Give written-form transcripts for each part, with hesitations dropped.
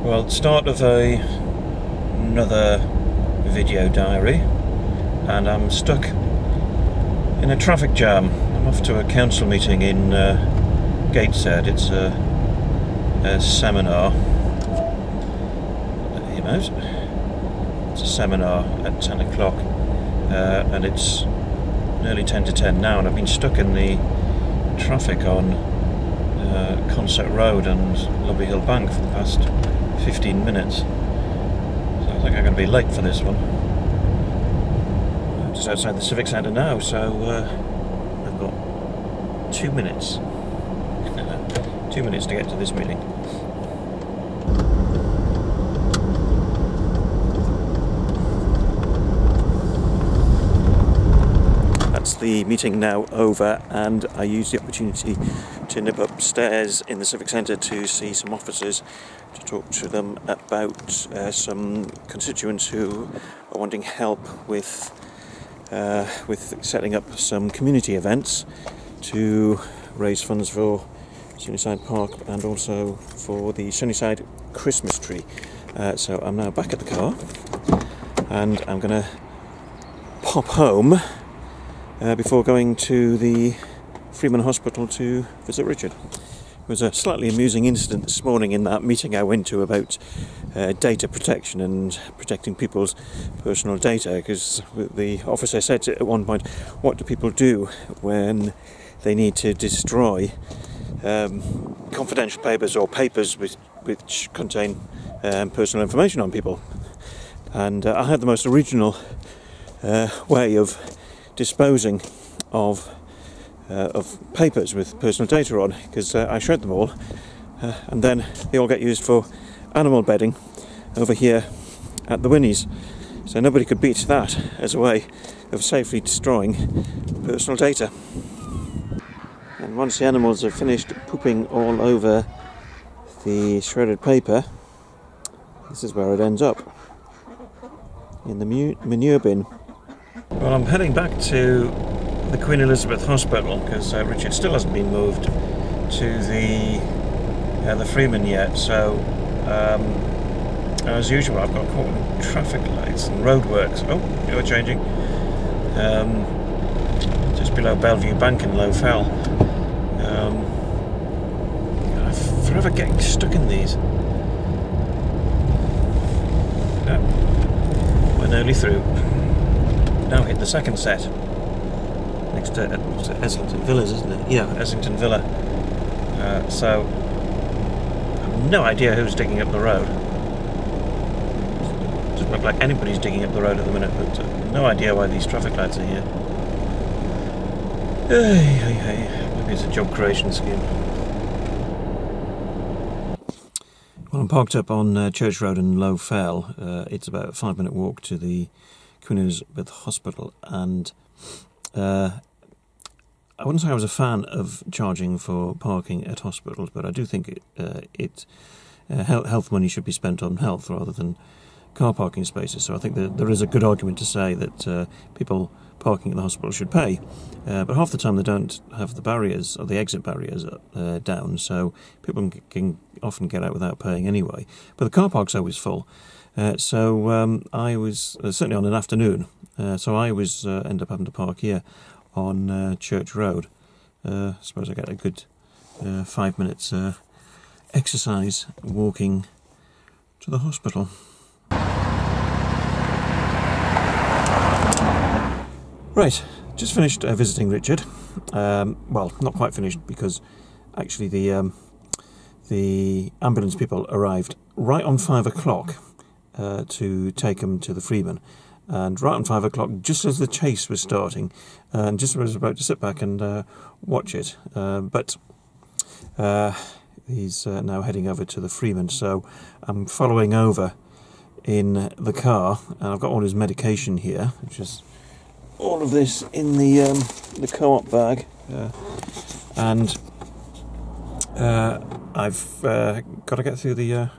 Well, start of another video diary, and I'm stuck in a traffic jam. I'm off to a council meeting in Gateshead. It's a seminar. It's a seminar at 10 o'clock, and it's nearly 10 to 10 now, and I've been stuck in the traffic on Concert Road and Lobby Hill Bank for the past 15 minutes. So I think I'm going to be late for this one. I'm just outside the Civic Centre now, so I've got 2 minutes. 2 minutes to get to this meeting. The meeting now over, and I used the opportunity to nip upstairs in the Civic Centre to see some officers, to talk to them about some constituents who are wanting help with setting up some community events to raise funds for Sunnyside Park and also for the Sunnyside Christmas tree. So I'm now back at the car, and I'm going to pop home before going to the Freeman Hospital to visit Richard. It was a slightly amusing incident this morning in that meeting I went to about data protection and protecting people's personal data, because the officer said at one point, what do people do when they need to destroy confidential papers or papers which contain personal information on people? And I had the most original way of disposing of papers with personal data on, because I shred them all, and then they all get used for animal bedding over here at the Winnies. So nobody could beat that as a way of safely destroying personal data. And once the animals have finished pooping all over the shredded paper, this is where it ends up, in the manure bin. Well, I'm heading back to the Queen Elizabeth Hospital because Richard still hasn't been moved to the Freeman yet. So, as usual, I've got caught in traffic lights and roadworks. Oh, you're changing. Just below Bellevue Bank in Low Fell. I'm forever getting stuck in these. No, we're nearly through. Now hit the second set next to Eslington Villas, isn't it? Yeah, Eslington Villa. So I've no idea who's digging up the road. Doesn't look like anybody's digging up the road at the minute, but no idea why these traffic lights are here. Maybe it's a job creation scheme. Well, I'm parked up on Church Road in Low Fell. It's about a 5-minute walk to the Queen Elizabeth Hospital, and I wouldn't say I was a fan of charging for parking at hospitals, but I do think health money should be spent on health rather than car parking spaces. So I think that there is a good argument to say that people parking at the hospital should pay, but half the time they don't have the barriers or the exit barriers down, so people can often get out without paying anyway. But the car park's always full. So I was certainly on an afternoon, so I was end up having to park here on Church Road. I suppose I get a good 5 minutes exercise walking to the hospital. Right, just finished visiting Richard. Well, not quite finished, because actually the ambulance people arrived right on 5 o'clock. To take him to the Freeman, and right on 5 o'clock, just as the chase was starting, and just as I was about to sit back and watch it, but he's now heading over to the Freeman, so I'm following over in the car, and I've got all his medication here, which is all of this in the co-op bag, and I've got to get through the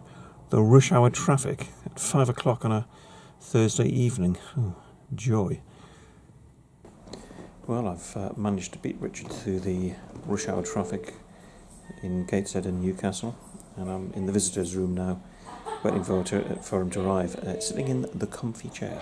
rush hour traffic at 5 o'clock on a Thursday evening. Oh, joy. Well, I've managed to beat Richard through the rush hour traffic in Gateshead and Newcastle, and I'm in the visitors' room now, waiting for him to arrive, sitting in the comfy chair.